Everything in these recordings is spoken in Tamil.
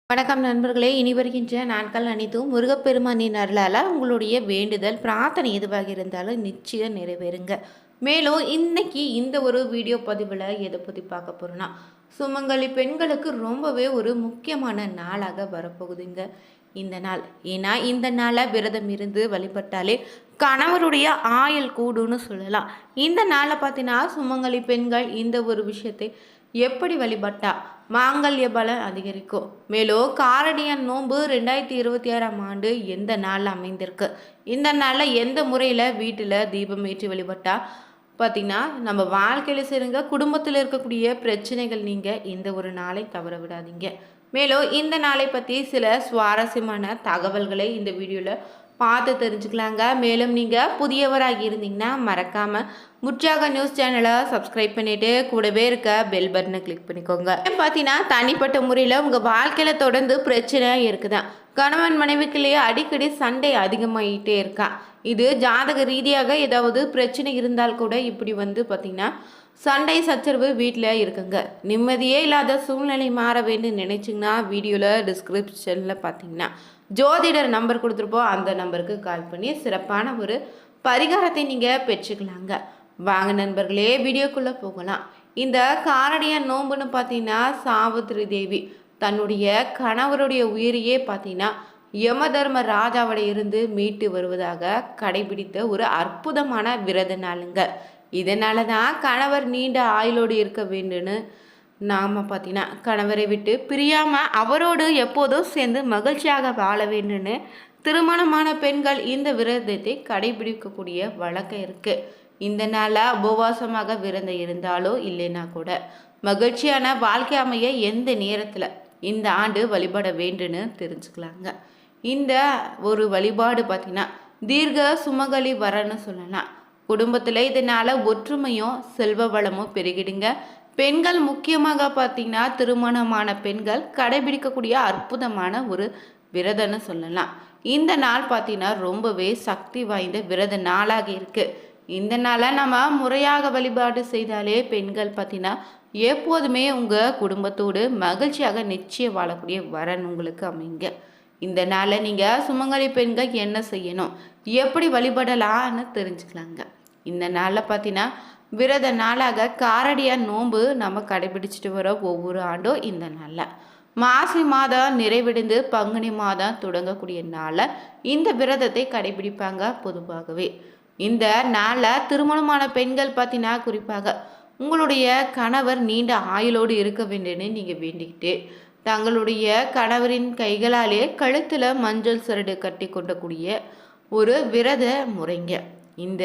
வணக்கம் நண்பர்களே, இனி வருகின்ற நாட்கள் அனைத்தும் முருகப்பெருமானின் அருளால் உங்களுடைய வேண்டுதல் பிரார்த்தனை எதுவாக இருந்தாலும் நிச்சயம் நிறைவேறுங்க. மேலும் இன்னைக்கு இந்த ஒரு வீடியோ பதிவில் எதை பற்றி பார்க்க போகிறோன்னா, சுமங்கலி பெண்களுக்கு ரொம்பவே ஒரு முக்கியமான நாளாக வரப்போகுதுங்க இந்த நாள். ஏன்னா இந்த நாளை விரதம் இருந்து வழிபட்டாலே கணவருடைய ஆயுள் கூடுன்னு சொல்லலாம். இந்த நாளை பார்த்தீங்கன்னா சுமங்கலி பெண்கள் இந்த ஒரு விஷயத்தை எப்படி வழிபட்டா மாங்கல்ய பலம் அதிகரிக்கும். மேலும் காரடியான் நோன்பு 2026ஆம் ஆண்டு எந்த நாளில் அமைந்திருக்கு, இந்த நாளில் எந்த முறையில் வீட்டில் தீபம் ஏற்றி வழிபட்டா பார்த்திங்கன்னா நம்ம வாழ்க்கையில் சரிங்க குடும்பத்தில் இருக்கக்கூடிய பிரச்சனைகள் நீங்கள் இந்த ஒரு நாளை தவற விடாதீங்க. மேலும் இந்த நாளை பற்றி சில சுவாரஸ்யமான தகவல்களை இந்த வீடியோவில் பார்த்து தெரிஞ்சுக்கலாங்க. மேலும் நீங்கள் புதியவராக இருந்தீங்கன்னா மறக்காமல் முற்றாக நியூஸ் சேனலை சப்ஸ்கிரைப் பண்ணிவிட்டு கூடவே இருக்க பெல் பட்டனை கிளிக் பண்ணிக்கோங்க. பார்த்தீங்கன்னா தனிப்பட்ட முறையில் உங்கள் வாழ்க்கையில் தொடர்ந்து பிரச்சனை இருக்குதான். கணவன் மனைவிக்குள்ளேயே அடிக்கடி சண்டை அதிகமாகிட்டே இருக்கான். இது ஜாதக ரீதியாக ஏதாவது பிரச்சனை இருந்தால் கூட இப்படி பார்த்திங்கன்னா சண்டை சச்சரவு வீட்டில் இருக்குங்க. நிம்மதியே இல்லாத சூழ்நிலை மாற வேண்டும் நினைச்சிங்கன்னா வீடியோவில் டிஸ்கிரிப்ஷனில் பார்த்தீங்கன்னா ஜோதிடர் நம்பர் கொடுத்துருப்போம். அந்த நம்பருக்கு கால் பண்ணி சிறப்பான ஒரு பரிகாரத்தை நீங்கள் பெற்றுக்கலாங்க. வாங்க நண்பர்களே, வீடியோக்குள்ளே போகலாம். இந்த காரடிய நோம்புன்னு பார்த்தீங்கன்னா சாவித்ரி தேவி தன்னுடைய கணவருடைய உயிரையே பார்த்தீங்கன்னா யமதர்ம ராஜாவோட இருந்து மீட்டு வருவதாக கடைபிடித்த ஒரு அற்புதமான விரத நாளுங்க. இதனால தான் கணவர் நீண்ட ஆயுளோடு இருக்க வேண்டும்னு நாம் பார்த்தீங்கன்னா கணவரை விட்டு பிரியாமல் அவரோடு எப்போதும் சேர்ந்து மகிழ்ச்சியாக வாழ வேண்டும்னு திருமணமான பெண்கள் இந்த விரதத்தை கடைபிடிக்கக்கூடிய வழக்கம் இருக்குது. இந்த நாளில் உபவாசமாக விரதம் இருந்தாலோ இல்லைன்னா கூட மகிழ்ச்சியான வாழ்க்கை அமைய எந்த நேரத்தில் இந்த ஆண்டு வழிபட வேண்டும்னு தெரிஞ்சுக்கலாங்க. இந்த ஒரு வழிபாடு பார்த்திங்கன்னா தீர்க்க சுமங்கலி வரன்னு சொல்லலாம். குடும்பத்தில் இதனால் ஒற்றுமையும் செல்வ வளமும் பெருகிடுங்க. பெண்கள் முக்கியமாக பார்த்திங்கன்னா திருமணமான பெண்கள் கடைபிடிக்கக்கூடிய அற்புதமான ஒரு விரதம்னு சொல்லலாம். இந்த நாள் பார்த்திங்கன்னா ரொம்பவே சக்தி வாய்ந்த விரத நாளாக இருக்குது. இந்த நாளை நம்ம முறையாக வழிபாடு செய்தாலே பெண்கள் பார்த்தீங்கன்னா எப்போதுமே உங்கள் குடும்பத்தோடு மகிழ்ச்சியாக நிச்சயம் வாழக்கூடிய வரன் உங்களுக்கு அமைங்க. இந்த நாளை நீங்கள் சுமங்கலி பெண்கள் என்ன செய்யணும், எப்படி வழிபடலான்னு தெரிஞ்சுக்கலாங்க. இந்த நாளில் பார்த்தீங்கன்னா விரத நாளாக காரடியா நோன்பு நம்ம கடைபிடிச்சிட்டு வர ஒவ்வொரு ஆண்டும் இந்த நாளில் மாசி மாதம் நிறைவடைந்து பங்குனி மாதம் தொடங்கக்கூடிய நாளில் இந்த விரதத்தை கடைபிடிப்பாங்க. பொதுவாகவே இந்த நாளில் திருமணமான பெண்கள் பார்த்தீங்கன்னா குறிப்பாக உங்களுடைய கணவர் நீண்ட ஆயுளோடு இருக்க வேண்டும்னு நீங்கள் வேண்டிக்கிட்டு தங்களுடைய கணவரின் கைகளாலே கழுத்தில் மஞ்சள் சரடு கட்டி கொண்டக்கூடிய ஒரு விரத முறைங்க. இந்த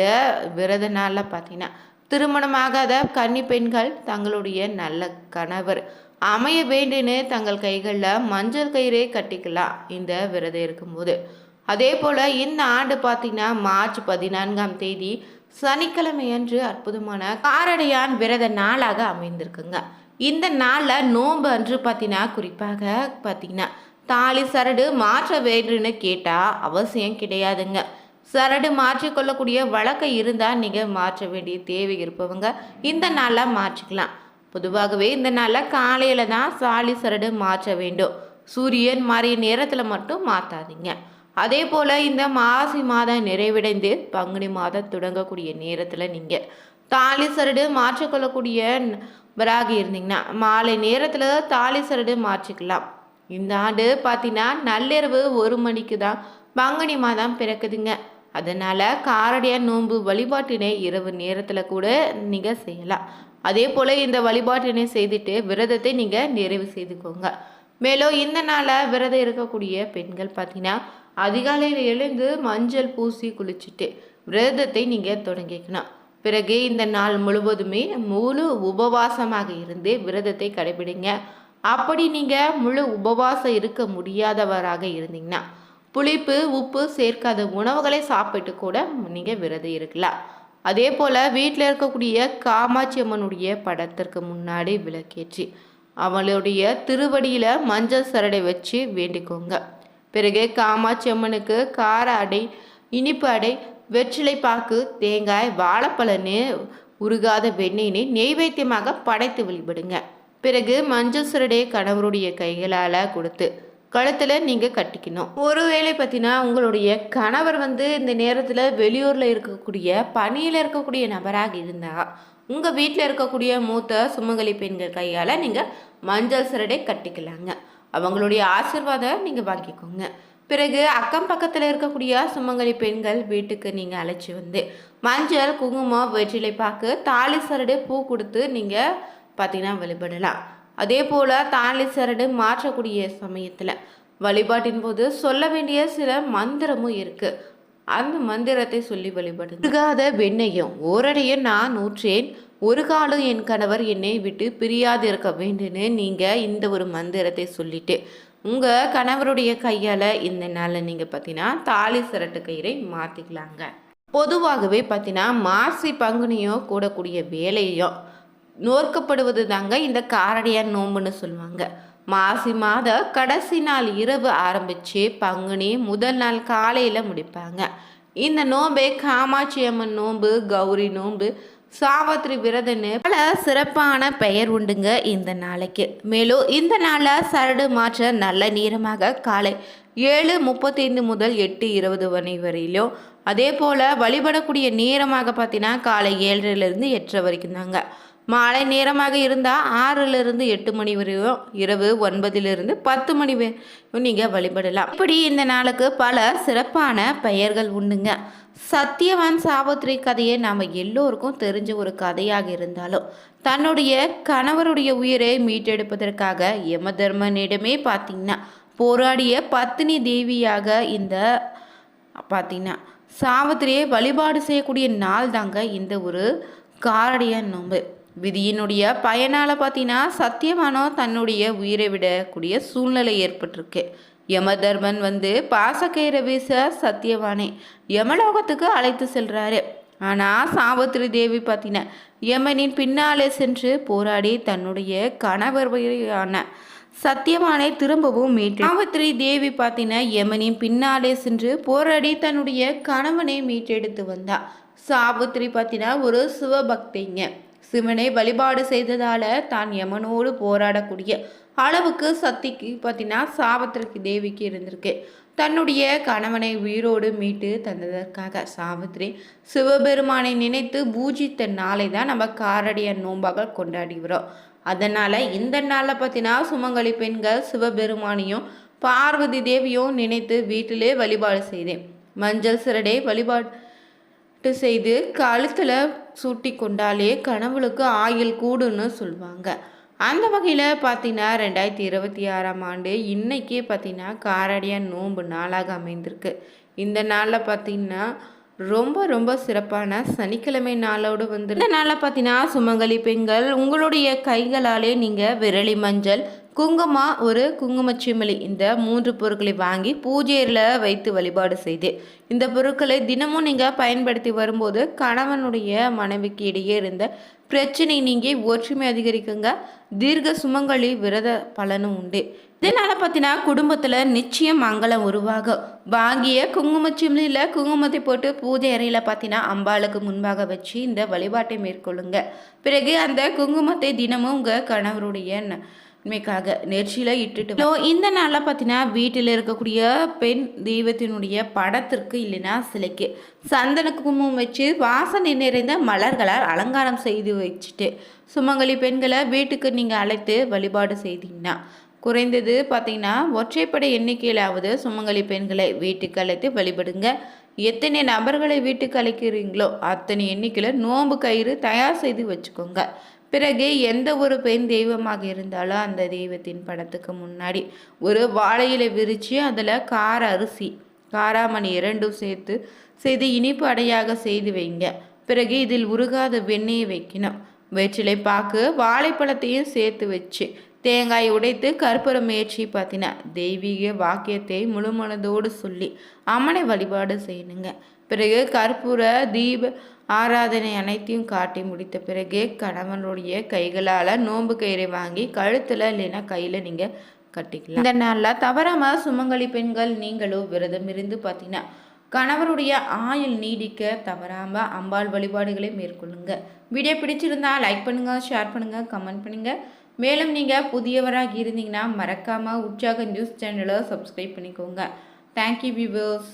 விரத நாளில் பார்த்தீங்கன்னா திருமணமாகாத கன்னி பெண்கள் தங்களுடைய நல்ல கணவர் அமைய வேண்டுன்னு தங்கள் கைகளில் மஞ்சள் கயிறே கட்டிக்கலாம் இந்த விரதம் இருக்கும்போது. அதே போல் இந்த ஆண்டு பார்த்தீங்கன்னா மார்ச் 14ஆம் தேதி சனிக்கிழமை அன்று அற்புதமான காரடியான் விரத நாளாக அமைந்திருக்குங்க. இந்த நாளில் நோன்பு அன்று பார்த்தீங்கன்னா குறிப்பாக பார்த்தீங்கன்னா தாலி சரடு மாற்ற வேண்டும்னு கேட்டால் அவசியம் கிடையாதுங்க. சரடு மாற்றிக்கொள்ளக்கூடிய வழக்கம் இருந்தால் நீங்கள் மாற்ற வேண்டிய தேவை இருப்பவங்க இந்த நாளில் மாற்றிக்கலாம். பொதுவாகவே இந்த நாளில் காலையில் தான் தாலி சரடு மாற்ற வேண்டும். சூரியன் மாறிய நேரத்தில் மட்டும் மாற்றாதீங்க. அதே போல் இந்த மாசி மாதம் நிறைவடைந்து பங்குனி மாதம் தொடங்கக்கூடிய நேரத்தில் நீங்கள் தாலி சரடு மாற்றிக்கொள்ளக்கூடியவராக இருந்தீங்கன்னா மாலை நேரத்தில் தாலி சரடு மாற்றிக்கலாம். இந்த ஆண்டு பார்த்தீங்கன்னா நள்ளிரவு 1 மணிக்கு தான் பங்குனி மாதம் பிறக்குதுங்க. அதனால் காரடியா நோன்பு வழிபாட்டினை இரவு நேரத்தில் கூட நீங்கள் செய்யலாம். அதே போல் இந்த வழிபாட்டினை செய்துட்டு விரதத்தை நீங்கள் நிறைவு செய்துக்கோங்க. மேலும் இந்த நாளில் விரதம் இருக்கக்கூடிய பெண்கள் பார்த்தீங்கன்னா அதிகாலையில் எழுந்து மஞ்சள் பூசி குளிச்சுட்டு விரதத்தை நீங்கள் தொடங்கிக்கணும். பிறகு இந்த நாள் முழுவதுமே முழு உபவாசமாக இருந்து விரதத்தை கடைபிடிங்க. அப்படி நீங்கள் முழு உபவாசம் இருக்க முடியாதவராக இருந்தீங்கன்னா புளிப்பு உப்பு சேர்க்காத உணவுகளை சாப்பிட்டு கூட நீங்கள் விரதம் இருக்கலாம். அதே போல் வீட்டில் இருக்கக்கூடிய காமாட்சி அம்மனுடைய படத்திற்கு முன்னாடி விளக்கேற்றி அவளுடைய திருவடியில் மஞ்சள் சரடை வச்சு வேண்டிக்கோங்க. பிறகு காமாட்சி அம்மனுக்கு கார அடை, இனிப்பு அடை, வெற்றிலை பாக்கு, தேங்காய், வாழைப்பழன்னு உருகாத வெண்ணெயினை நெய்வேத்தியமாக படைத்து வழிபடுங்க. பிறகு மஞ்சள் சரடை கணவருடைய கைகளால் கொடுத்து கழுத்தில் நீங்கள் கட்டிக்கணும். ஒருவேளை பார்த்தீங்கன்னா உங்களுடைய கணவர் இந்த நேரத்தில் வெளியூரில் இருக்கக்கூடிய பணியில் இருக்கக்கூடிய நபராக இருந்தால் உங்கள் வீட்டில் இருக்கக்கூடிய மூத்த சுமங்கலி பெண்கள் கையால் நீங்கள் மஞ்சள் சரடை கட்டிக்கலாங்க. அவங்களுடைய ஆசீர்வாதம் நீங்கள் வாங்கிக்கோங்க. பிறகு அக்கம் பக்கத்தில் இருக்கக்கூடிய சுமங்கலி பெண்கள் வீட்டுக்கு நீங்கள் அழைச்சி மஞ்சள், குங்குமம், வெற்றிலை பாக்கு, தாலி சரடு, பூ கொடுத்து நீங்கள் பார்த்தீங்கன்னா வழிபடலாம். அதே போல் தாலி சரடு மாற்றக்கூடிய சமயத்தில் வழிபாட்டின் போது சொல்ல வேண்டிய சில மந்திரமும் இருக்குது. அந்த மந்திரத்தை சொல்லி வழிபடுங்க. உருகாத வெண்ணையும் ஓரடையும் நான் ஊற்றேன், ஒரு காலம் என் கணவர் என்னை விட்டு பிரியாது இருக்க வேண்டுன்னு நீங்கள் இந்த ஒரு மந்திரத்தை சொல்லிட்டு உங்கள் கணவருடைய கையால் இந்த நாளில் நீங்கள் பார்த்தீங்கன்னா தாலி சரட்டு கயிறை மாற்றிக்கலாங்க. பொதுவாகவே பார்த்தீங்கன்னா மாசி பங்குனியோ கூடக்கூடிய வேலையோ நோக்கப்படுவது தாங்க இந்த காரடியான் நோம்புன்னு சொல்லுவாங்க. மாசி மாத கடைசி நாள் இரவு ஆரம்பித்து பங்குனி முதல் நாள் காலையில் முடிப்பாங்க. இந்த நோம்பை காமாட்சி அம்மன் நோம்பு, கௌரி நோம்பு, சாவத்திரி விரதன்னு பல சிறப்பான பெயர் உண்டுங்க இந்த நாளைக்கு. மேலும் இந்த நாளில் சரடு மாற்ற நல்ல நேரமாக காலை 7:35 முதல் 8:20 மணி வரையிலும், அதே போல் வழிபடக்கூடிய நேரமாக பார்த்தீங்கன்னா காலை 7:30 8 வரைக்கும் தாங்க. மாலை நேரமாக இருந்தால் 6 8 மணி வரையும், இரவு 9 10 மணி வரையும் நீங்கள் வழிபடலாம். இப்படி இந்த நாளுக்கு பல சிறப்பான பெயர்கள் உண்டுங்க. சத்தியவான் சாவித்திரி கதையை நாம் எல்லோருக்கும் தெரிஞ்ச ஒரு கதையாக இருந்தாலும் தன்னுடைய கணவருடைய உயிரை மீட்டெடுப்பதற்காக யமதர்மனிடமே பார்த்தீங்கன்னா போராடிய பத்தினி தேவியாக இந்த பார்த்தீங்கன்னா சாவித்திரியை வழிபாடு செய்யக்கூடிய நாள் தாங்க இந்த ஒரு காரடியான் நோன்பு. விதியினுடைய பயனால் பார்த்தீங்கன்னா சத்தியவானோ தன்னுடைய உயிரை விடக்கூடிய சூழ்நிலை ஏற்பட்டிருக்கு. யமதர்மன் பாசக்கயிறை வீச சத்தியவானே யமலோகத்துக்கு அழைத்து செல்றாரு. ஆனால் சாவித்திரி தேவி பார்த்தீங்கன்னா யமனின் பின்னாலே சென்று போராடி தன்னுடைய கணவரான சத்தியவானை திரும்பவும் மீட்டு சாவித்திரி தேவி பார்த்தீங்கன்னா யமனின் பின்னாலே சென்று போராடி தன்னுடைய கணவனை மீட்டெடுத்து வந்தா. சாவித்திரி பார்த்தீங்கன்னா ஒரு சிவபக்திங்க. சிவனை வழிபாடு செய்ததால தான் யமனோடு போராடக்கூடிய அளவுக்கு சக்திக்கு பார்த்தீங்கன்னா சாவித்திரிக்கு தேவிக்கு இருந்திருக்கு. தன்னுடைய கணவனை உயிரோடு மீட்டு தந்ததற்காக சாவித்திரி சிவபெருமானை நினைத்து பூஜித்த நாளை தான் நம்ம காரடியான் நோம்பாக கொண்டாடி வரோம். அதனால் இந்த நாளில் பார்த்தீங்கன்னா சுமங்கலி பெண்கள் சிவபெருமானையும் பார்வதி தேவியும் நினைத்து வீட்டிலே வழிபாடு செய்தேன். மஞ்சள் சிரடை வழிபாடு செய்து கழுத்தில் சூட்டி கொண்டாலே கணவளுக்கு ஆயுள் கூடுன்னு சொல்லுவாங்க. அந்த வகையில் பார்த்தீங்கன்னா 2026ஆம் ஆண்டு இன்றைக்கே பார்த்தீங்கன்னா காரடியான் நோன்பு நாளாக அமைந்திருக்கு. இந்த நாளில் பார்த்தீங்கன்னா ரொம்ப ரொம்ப சிறப்பான சனிக்கிழமை நாளோடு இந்த நாளில் பார்த்தீங்கன்னா சுமங்கலி பெண்கள் உங்களுடைய கைகளாலே நீங்கள் விரலி மஞ்சள், குங்குமம், ஒரு குங்குமச்சிமிலி இந்த 3 பொருட்களை வாங்கி பூஜையில் வைத்து வழிபாடு செய்து இந்த பொருட்களை தினமும் நீங்கள் பயன்படுத்தி வரும்போது கணவனுடைய மனைவிக்கு இடையே இருந்த பிரச்சனை நீங்கி ஒற்றுமை அதிகரிக்குங்க. தீர்க்க சுமங்கலி விரத பலனும் உண்டு. இதனால் பார்த்தீங்கன்னா குடும்பத்தில் நிச்சயம் மங்களம் உருவாகும். வாங்கிய குங்குமச்சிமிலியில் குங்குமத்தை போட்டு பூஜை அறையில் பார்த்தீங்கன்னா அம்பாளுக்கு முன்பாக வச்சு இந்த வழிபாட்டை மேற்கொள்ளுங்க. பிறகு அந்த குங்குமத்தை தினமும் உங்கள் கணவருடைய உண்மைக்காக நெற்றியில் இட்டுட்டு இந்த நாளில் பார்த்தீங்கன்னா வீட்டில் இருக்கக்கூடிய பெண் தெய்வத்தினுடைய படத்திற்கு இல்லைன்னா சிலைக்கு சந்தன குங்குமம் வச்சு வாசனை நிறைந்த மலர்களால் அலங்காரம் செய்து வச்சுட்டு சுமங்கலி பெண்களை வீட்டுக்கு நீங்கள் அழைத்து வழிபாடு செய்தீங்கன்னா குறைந்தது பார்த்தீங்கன்னா ஒற்றைப்படை எண்ணிக்கையிலாவது சுமங்கலி பெண்களை வீட்டுக்கு அழைத்து வழிபடுங்க. எத்தனை நபர்களை வீட்டுக்கு அழைக்கிறீங்களோ அத்தனை எண்ணிக்கையில் நோன்பு கயிறு தயார் செய்து வச்சுக்கோங்க. பிறகு எந்த ஒரு பெண் தெய்வமாக இருந்தாலும் அந்த தெய்வத்தின் படத்துக்கு முன்னாடி ஒரு வாழையில விரித்து அதில் கார அரிசி, காராமணி 2 செய்து இனிப்பு அடையாக செய்து வைங்க. பிறகு இதில் உருகாத வெண்ணெயை வைக்கணும். வெற்றிலை பாக்கு, வாழைப்பழத்தையும் சேர்த்து வச்சு தேங்காய் உடைத்து கற்பூரம் ஏற்றி பார்த்தீங்கன்னா தெய்வீக வாக்கியத்தை முழு மனதோடு சொல்லி அம்மனை வழிபாடு செய்யணுங்க. பிறகு கற்பூர தீப ஆராதனை அனைத்தையும் காட்டி முடித்த பிறகு கணவனுடைய கைகளால் நோன்பு கயிறை வாங்கி கழுத்தில் இல்லைன்னா கையில் நீங்கள் கட்டிக்கலாம். இந்த நாளில் தவறாமல் சுமங்கலி பெண்கள் நீங்களும் விரதம் இருந்து பார்த்தீங்கன்னா கணவருடைய ஆயுள் நீடிக்க தவறாமல் அம்பாள் வழிபாடுகளை மேற்கொள்ளுங்க. வீடியோ பிடிச்சிருந்தா லைக் பண்ணுங்கள், ஷேர் பண்ணுங்கள், கமெண்ட் பண்ணுங்கள். மேலும் நீங்கள் புதியவராக இருந்தீங்கன்னா மறக்காமல் உற்சாக நியூஸ் சேனலை சப்ஸ்கிரைப் பண்ணிக்கோங்க. Thank you viewers.